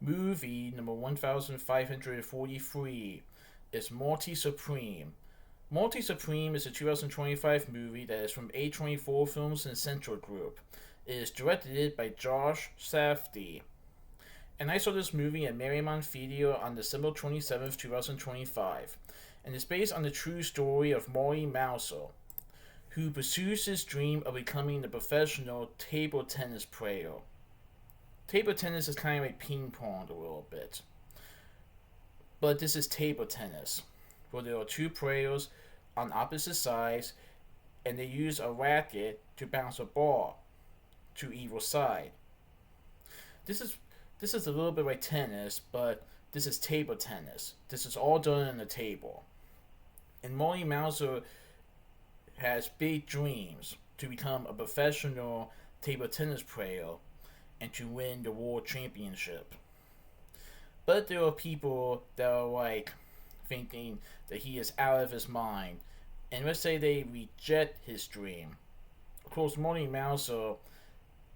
Movie number 1543 is Marty Supreme. Marty Supreme is a 2025 movie that is from A24 Films and Central Group. It is directed by Josh Safdie. And I saw this movie at Mariemont Theatre on December 27th, 2025. And it's based on the true story of Marty Mouser, who pursues his dream of becoming a professional table tennis player. Table tennis is kind of like ping pong a little bit. But this is table tennis, where there are two players on opposite sides, and they use a racket to bounce a ball to either side. This is a little bit like tennis, but this is table tennis. This is all done on the table. And Marty Mouser has big dreams to become a professional table tennis player and to win the world championship. But there are people that are like thinking that he is out of his mind, and let's say they reject his dream. Of course, Marty Mouser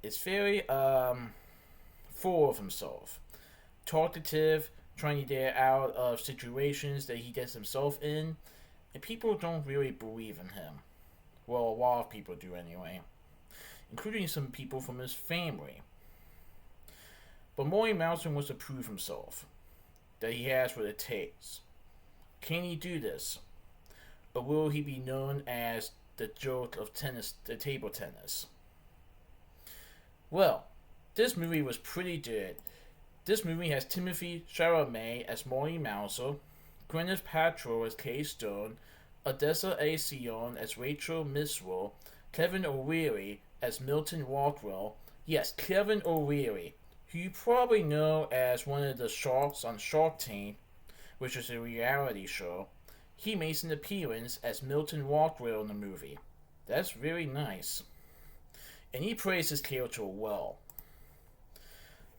is very full of himself, talkative, trying to get out of situations that he gets himself in, and people don't really believe in him. Well, a lot of people do anyway, including some people from his family. But Marty Mouser wants to prove himself, that he has what it takes. Can he do this? Or will he be known as the joke of tennis, the table tennis? Well, this movie was pretty good. This movie has Timothy Chalamet as Marty Mouser, Gwyneth Paltrow as Kay Stone, Odessa A. Sion as Rachel Miswell, Kevin O'Leary as Milton Rockwell. Yes, Kevin O'Leary, who you probably know as one of the sharks on Shark Tank, which is a reality show. He makes an appearance as Milton Rockwell in the movie. That's very nice. And he plays his character well.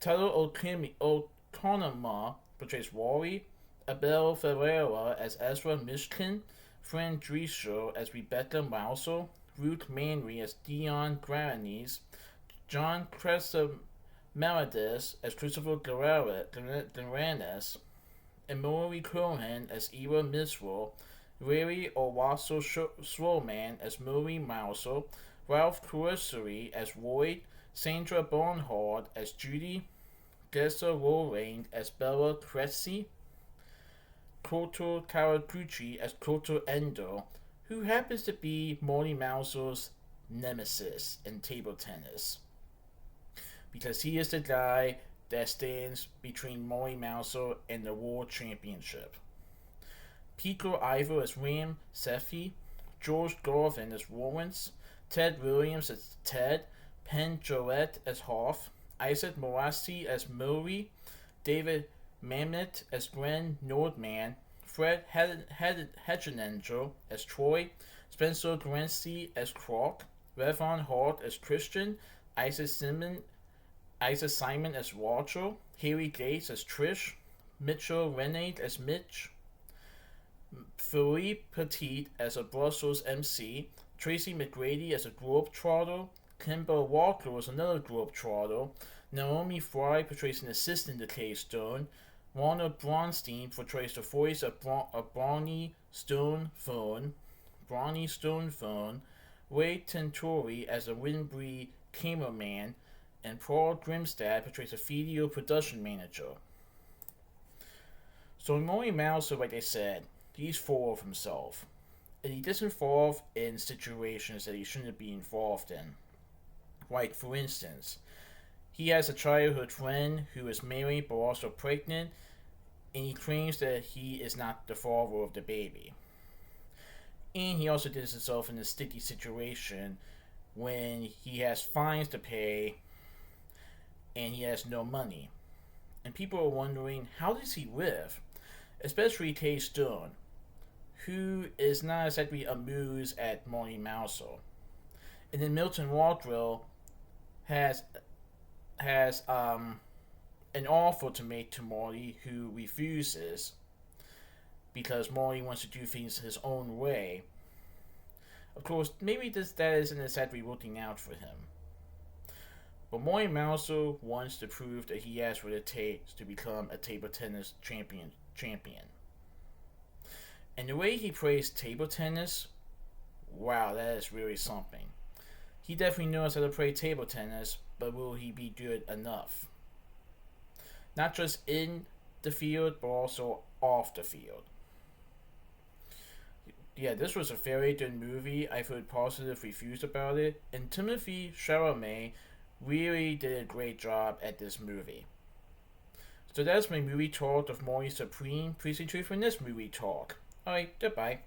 Tyler O'Connor portrays Wally, Abel Ferreira as Ezra Mishkin, Fran Drescher as Rebecca Mouser, Ruth Manry as Dion Granis, John Meredith as Christopher Garanes, and Maury Cohen as Eva Miswell, Larry Owasso Swolman as Murray Mouser, Ralph Corrissery as Lloyd, Sandra Barnhart as Judy, Gessa Lorraine as Bella Cressy, Koto Karaguchi as Koto Endo, who happens to be Marty Mouser's nemesis in table tennis, because he is the guy that stands between Marty Mouser and the World Championship. Pico Ivo as Ram Sefi, George Garvin as Lawrence, Ted Williams as Ted, Penn Jillette as Hoff, Isaac Morassi as Murray, David Mamet as Glenn Nordman, Fred Hedgenangel as Troy, Spencer Grancy as Clark, Revon Hart as Christian, Isaac Simon as Roger, Harry Gates as Trish, Mitchell Renate as Mitch, Philippe Petit as a Brussels MC, Tracy McGrady as a Globetrotter, Kimber Walker as another Globetrotter, Naomi Fry portrays an assistant to Kay Stone, Warner Bronstein portrays the voice of Bronny Stonefern, Wade Tentori as a Winbury cameraman, and Paul Grimstad portrays a video production manager. So Marty Mouser, like I said, he's full of himself, and he gets involved in situations that he shouldn't be involved in. Like, for instance, he has a childhood friend who is married but also pregnant, and he claims that he is not the father of the baby. And he also gets himself in a sticky situation when he has fines to pay and he has no money. And people are wondering, how does he live? Especially Kay Stone, who is not exactly amused at Marty Mouser. And then Milton Rockwell has an offer to make to Marty, who refuses because Marty wants to do things his own way. Of course, maybe that isn't exactly working out for him. But Marty also wants to prove that he has what it takes to become a table tennis champion. And the way he plays table tennis, wow, that is really something. He definitely knows how to play table tennis, but will he be good enough? Not just in the field, but also off the field. Yeah, this was a very good movie. I've heard positive reviews about it, and Timothée Chalamet really did a great job at this movie. So that's my movie talk of Marty Supreme. Please enjoy from this movie talk. Alright, goodbye.